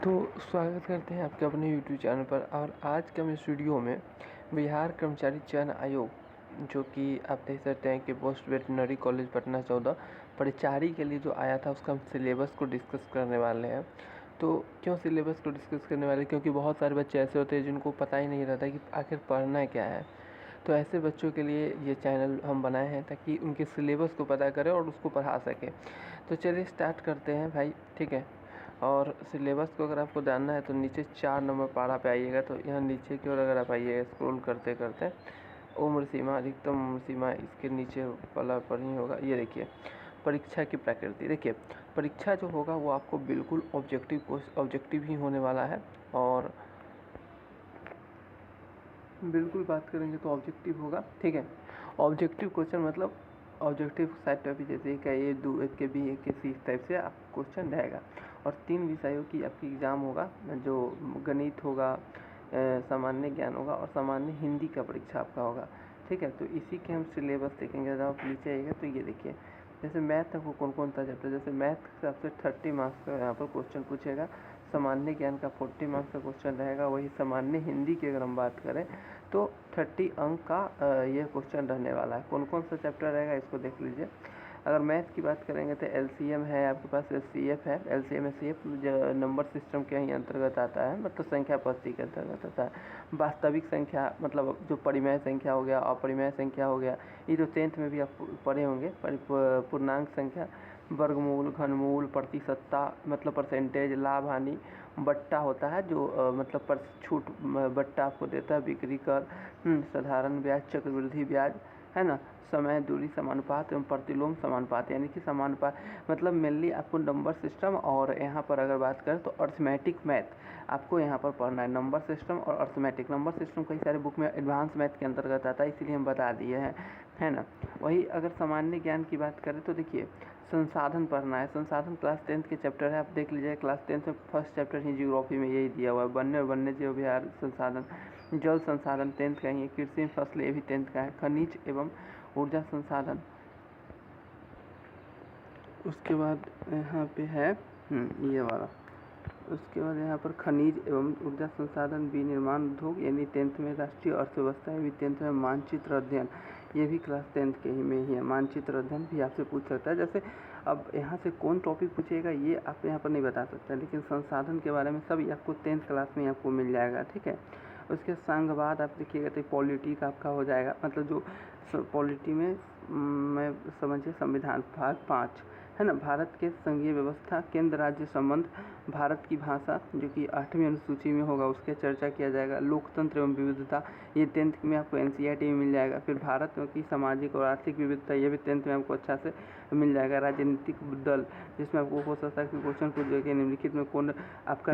तो स्वागत करते हैं आपके अपने यूट्यूब चैनल पर। और आज के हम इस वीडियो में बिहार कर्मचारी चयन आयोग जो कि आप देख सकते हैं कि पोस्ट वेटनरी कॉलेज पटना 14 परिचारी के लिए जो आया था उसका हम सिलेबस को डिस्कस करने वाले हैं। तो क्यों सिलेबस को डिस्कस करने वाले, क्योंकि बहुत सारे बच्चे ऐसे होते हैं जिनको पता ही नहीं रहता कि आखिर पढ़ना क्या है। तो ऐसे बच्चों के लिए ये चैनल हम बनाए हैं ताकि उनके सिलेबस को पता करें और उसको पढ़ा सकें। तो चलिए स्टार्ट करते हैं भाई, ठीक है। और सिलेबस को अगर आपको जानना है तो नीचे 4 नंबर पारा पे आइएगा। तो यहाँ नीचे की ओर अगर आप आइएगा स्क्रॉल करते करते उम्र सीमा, अधिकतम उम्र सीमा इसके नीचे वाला पर ही होगा। ये देखिए परीक्षा की प्रकृति। देखिए परीक्षा जो होगा वो आपको बिल्कुल ऑब्जेक्टिव ही होने वाला है। और बिल्कुल बात करेंगे तो ऑब्जेक्टिव होगा, ठीक है। ऑब्जेक्टिव क्वेश्चन मतलब ऑब्जेक्टिव साइड टॉपिक जैसे एक का ए, 2 एक के बी, एक के सी, इस टाइप से आप क्वेश्चन रहेगा। और 3 विषयों की आपकी एग्ज़ाम होगा, जो गणित होगा, सामान्य ज्ञान होगा और सामान्य हिंदी का परीक्षा आपका होगा, ठीक है। तो इसी के हम सिलेबस देखेंगे। जब आप नीचे आइएगा तो ये देखिए जैसे मैथ को कौन कौन सा चैप्टर, जैसे मैथ से आपसे 30 मार्क्स का यहाँ पर क्वेश्चन पूछेगा। सामान्य ज्ञान का 40 मार्क्स का क्वेश्चन रहेगा। वही सामान्य हिंदी की अगर हम बात करें तो 30 अंक का ये क्वेश्चन रहने वाला है। कौन कौन सा चैप्टर रहेगा इसको देख लीजिए। अगर मैथ की बात करेंगे तो एलसीएम है आपके पास, एचसीएफ है। एलसीएम एचसीएफ नंबर सिस्टम के ही अंतर्गत आता है, मतलब संख्या पद्धति के अंतर्गत आता है। वास्तविक संख्या मतलब जो परिमेय संख्या हो गया, अपरिमेय संख्या हो गया, ये जो 10th में भी आप पढ़े होंगे। पूर्णांक संख्या, वर्गमूल, घनमूल, प्रतिशतता मतलब परसेंटेज, लाभ हानि, बट्टा होता है जो मतलब पर छूट बट्टा आपको देता है, बिक्री कर, साधारण ब्याज, चक्रवृद्धि ब्याज, है ना, समय, दूरी, समानुपात एवं प्रतिलोम समानुपात, यानी कि समानुपात मतलब मेनली आपको नंबर सिस्टम। और यहाँ पर अगर बात करें तो अर्थमेटिक मैथ आपको यहाँ पर पढ़ना है। नंबर सिस्टम और अर्थमेटिक, नंबर सिस्टम कई सारे बुक में एडवांस मैथ के अंतर्गत आता है, इसीलिए हम बता दिए हैं, है ना। वही अगर सामान्य ज्ञान की बात करें तो देखिए संसाधन पढ़ना है। संसाधन क्लास 10th के चैप्टर है, आप देख लीजिए। क्लास 10th में फर्स्ट चैप्टर ही जियोग्राफी में यही दिया हुआ है, वन्य और वन्य जीव विहार संसाधन। जल संसाधन 10th का ही है। कृषि फसल ये भी 10th का है। खनिज एवं ऊर्जा संसाधन, उसके बाद यहाँ पे है ये वाला। उसके बाद यहाँ पर खनिज एवं ऊर्जा संसाधन, विनिर्माण उद्योग यानी 10th में। राष्ट्रीय अर्थव्यवस्था ये भी 10th में। मानचित्र अध्ययन ये भी क्लास 10th के ही में ही है। मानचित्र अध्ययन भी आपसे पूछ सकता है। जैसे अब यहाँ से कौन टॉपिक पूछेगा ये आप यहाँ पर नहीं बता सकते, लेकिन संसाधन के बारे में सब आपको 10th क्लास में आपको मिल जाएगा, ठीक है। उसके संघवाद आप देखिएगा तो पॉलिटी का आपका हो जाएगा, मतलब जो पॉलिटी में मैं समझिए संविधान भाग 5 है ना। भारत के संघीय व्यवस्था, केंद्र राज्य संबंध, भारत की भाषा जो कि 8वीं अनुसूची में होगा उसके चर्चा किया जाएगा। लोकतंत्र एवं विविधता ये 10th में आपको एनसीईआरटी में मिल जाएगा। फिर भारत की सामाजिक और आर्थिक विविधता ये भी 10th में आपको अच्छा से मिल जाएगा। राजनीतिक दल जिसमें आपको हो सकता है कि क्वेश्चन पूछ जाए कि निम्नलिखित में कौन आपका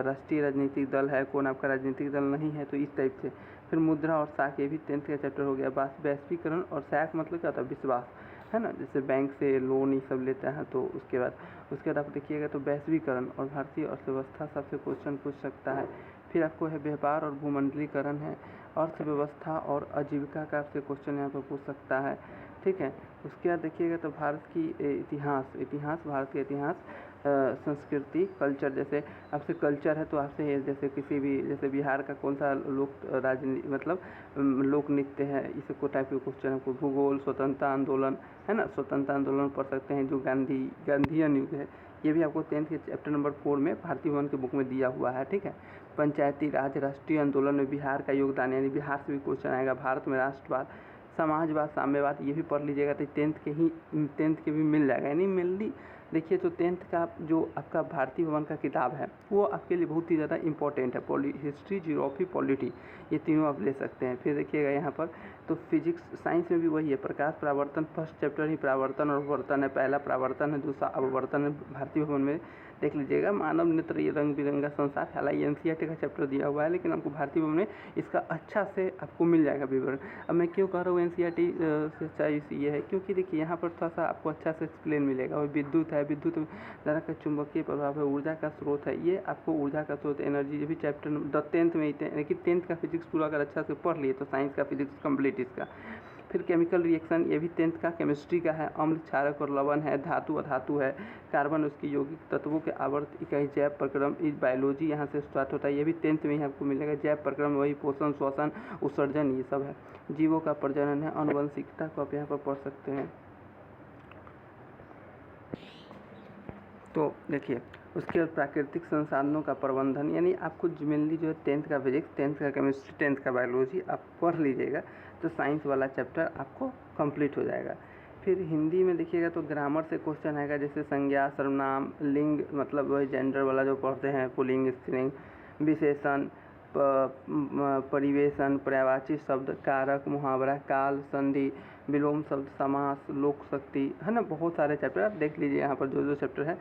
राष्ट्रीय राजनीतिक दल है, कौन आपका राजनीतिक दल नहीं है, तो इस टाइप से। फिर मुद्रा और साख ये भी 10th का चैप्टर हो गया। वैश्वीकरण और साख मतलब क्या होता है, विश्वास, है ना। जैसे बैंक से लोन ये सब लेते हैं तो उसके बाद आप देखिएगा तो वैश्वीकरण और भारतीय अर्थव्यवस्था सबसे क्वेश्चन पूछ सकता है। फिर आपको है व्यापार और भूमंडलीकरण है। अर्थव्यवस्था और आजीविका का आपसे क्वेश्चन यहाँ पर पूछ सकता है, ठीक है। उसके बाद देखिएगा तो भारत की इतिहास, भारत का इतिहास, संस्कृति, कल्चर। जैसे आपसे कल्चर है तो आपसे जैसे किसी भी जैसे बिहार का कौन सा लोक मतलब लोक नृत्य है, इस को टाइप के क्वेश्चन आपको। भूगोल, स्वतंत्रता आंदोलन, है ना, स्वतंत्रता आंदोलन पढ़ सकते हैं। जो गांधीयन युग है ये भी आपको 10th के चैप्टर नंबर 4 में भारतीय भवन की बुक में दिया हुआ है, ठीक है। पंचायती राज, राष्ट्रीय आंदोलन में बिहार का योगदान, यानी बिहार से भी क्वेश्चन आएगा। भारत में राष्ट्रवाद, समाजवाद, साम्यवाद ये भी पढ़ लीजिएगा तो 10th के भी मिल जाएगा। यानी मेनली देखिए तो 10th का जो आपका भारतीय भवन का किताब है वो आपके लिए बहुत ही ज़्यादा इंपॉर्टेंट है। हिस्ट्री, जियोग्राफी, पॉलिटी ये तीनों आप ले सकते हैं। फिर देखिएगा यहाँ पर तो फिजिक्स, साइंस में भी वही है। प्रकाश परावर्तन, फर्स्ट चैप्टर ही परावर्तन और अपवर्तन है। पहला परावर्तन है, दूसरा अपवर्तन है भारतीय भवन में, देख लीजिएगा। मानव नेत्र ये रंग बिरंगा संसार, हालांकि एनसीईआरटी का चैप्टर दिया हुआ है लेकिन आपको भारतीय भवन में इसका अच्छा से आपको मिल जाएगा विवरण। अब मैं क्यों कह रहा हूँ एनसीईआरटी से चॉइस ये है क्योंकि देखिए यहाँ पर थोड़ा सा आपको अच्छा से एक्सप्लेन मिलेगा। और विद्युत है, विद्युत धारा का चुंबकीय प्रभाव है, ऊर्जा का स्रोत है, ये आपको ऊर्जा का स्रोत, एनर्जी, ये भी चैप्टर 10th में ही, लेकिन 10th का फिजिक्स पूरा अगर अच्छा से पढ़ लिए तो साइंस का फिजिक्स कंप्लीट इसका। फिर केमिकल रिएक्शन, ये भी 10th का केमिस्ट्री का है। अम्ल, क्षारक और लवण है। धातु, अधातु है। कार्बन, उसकी यौगिक तत्वों के आवर्त इकाई। जैव प्रक्रम इज बायोलॉजी, यहाँ से स्टार्ट होता है, ये भी 10th में ही आपको मिलेगा। जैव प्रक्रम वही पोषण, श्वसन, उत्सर्जन, ये सब है। जीवों का प्रजनन है। आनुवंशिकता को आप यहाँ पर पढ़ सकते हैं। तो देखिए उसके बाद प्राकृतिक संसाधनों का प्रबंधन, यानी आपको मेनली जो है 10th का फिजिक्स, 10th का केमिस्ट्री, 10th का बायोलॉजी आप पढ़ लीजिएगा तो साइंस वाला चैप्टर आपको कंप्लीट हो जाएगा। फिर हिंदी में देखिएगा तो ग्रामर से क्वेश्चन आएगा, जैसे संज्ञा, सर्वनाम, लिंग, मतलब वही जेंडर वाला जो पढ़ते हैं, पुल्लिंग, स्त्रीलिंग, विशेषण, परिवेशन, पर्यायवाची शब्द, कारक, मुहावरा, काल, संधि, विलोम शब्द, समास, लोक शक्ति, है ना, बहुत सारे चैप्टर आप देख लीजिए, यहाँ पर जो जो चैप्टर है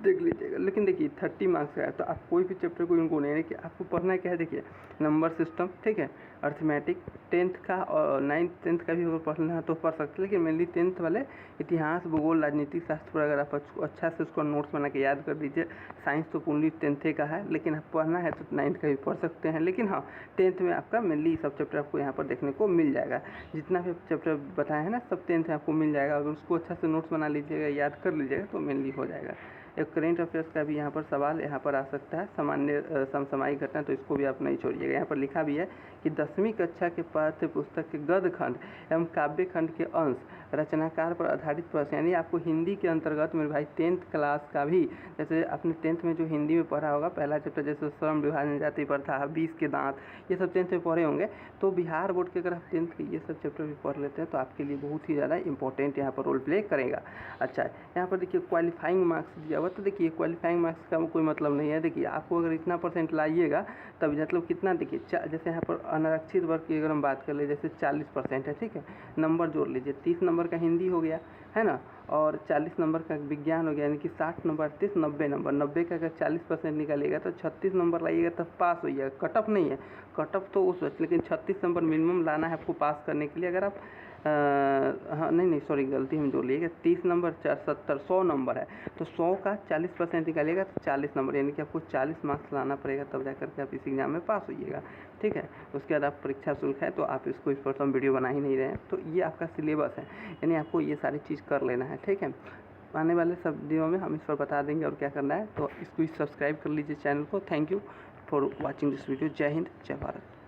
देख लीजिएगा। लेकिन देखिए 30 मार्क्स का है तो आप कोई भी चैप्टर को इनको नहीं है कि आपको पढ़ना क्या है। देखिए नंबर सिस्टम, ठीक है, अर्थमेटिक, 10th का और 9th 10th का भी अगर पढ़ना है तो पढ़ सकते हैं, लेकिन मेनली 10th वाले इतिहास, भूगोल, राजनीतिक शास्त्र पर अगर आप अच्छा से उसको नोट्स बना के याद कर दीजिए। साइंस तो पूरी 10th का है, लेकिन आप पढ़ना है तो 9th का भी पढ़ सकते हैं, लेकिन हाँ 10th में आपका मेनली सब चैप्टर आपको यहाँ पर देखने को मिल जाएगा। जितना भी चैप्टर बताए हैं ना सब 10th में आपको मिल जाएगा। अगर उसको अच्छा से नोट्स बना लीजिएगा, याद कर लीजिएगा तो मेनली हो जाएगा। एक करेंट अफेयर्स का भी यहाँ पर सवाल यहाँ पर आ सकता है, सामान्य समसामयिक घटना, तो इसको भी आप नहीं छोड़िएगा। यहाँ पर लिखा भी है कि 10वीं कक्षा के पाठ्य पुस्तक के गद्य खंड एवं काव्य खंड के अंश रचनाकार पर आधारित प्रश्न, यानी आपको हिंदी के अंतर्गत मेरे भाई 10th क्लास का भी, जैसे आपने 10th में जो हिंदी में पढ़ा होगा पहला चैप्टर, जैसे श्रम विभाजन जाति पर था, 20 के दांत, ये सब 10th में पढ़े होंगे। तो बिहार बोर्ड के अगर आप 10th के ये सब चैप्टर भी पढ़ लेते हैं तो आपके लिए बहुत ही ज़्यादा इंपॉर्टेंट यहाँ पर रोल प्ले करेगा। अच्छा, यहाँ पर देखिए क्वालिफाइंग मार्क्स दिया हुआ, तो देखिए क्वालिफाइंग मार्क्स का कोई मतलब नहीं है। देखिए आपको अगर इतना परसेंट लाइएगा तब मतलब कितना, देखिए जैसे यहाँ पर अनारक्षित वर्ग की अगर हम बात कर ले, जैसे 40% है, ठीक है, नंबर जोड़ लीजिए, 30 नंबर का हिंदी हो गया, है ना, और 40 नंबर का विज्ञान हो गया, यानी कि 60 नंबर, 30, 90 नंबर, 90 का अगर 40% निकालिएगा तो 36 नंबर लाइएगा तब पास होइएगा। कटअप नहीं है, कटअप तो उस वक्त, लेकिन 36 नंबर मिनिमम लाना है आपको पास करने के लिए। अगर आप हाँ नहीं सॉरी गलती हम जोड़ लीजिएगा, 30 नंबर 4, 70, 100 नंबर है, तो 100 का 40% निकालिएगा तो 40 नंबर, यानी कि आपको 40 मार्क्स लाना पड़ेगा तब जा करके आप इस एग्ज़ाम में पास होइएगा, ठीक है। उसके बाद आप परीक्षा शुल्क है तो आप इसको इस पर हम वीडियो बना ही नहीं रहे हैं, तो ये आपका सिलेबस है, यानी आपको ये सारी चीज़ कर लेना है, ठीक है। आने वाले सब वीडियो में हम इस पर बता देंगे और क्या करना है, तो इसको सब्सक्राइब कर लीजिए चैनल को। Thank you for watching this video. जय हिंद, जय भारत।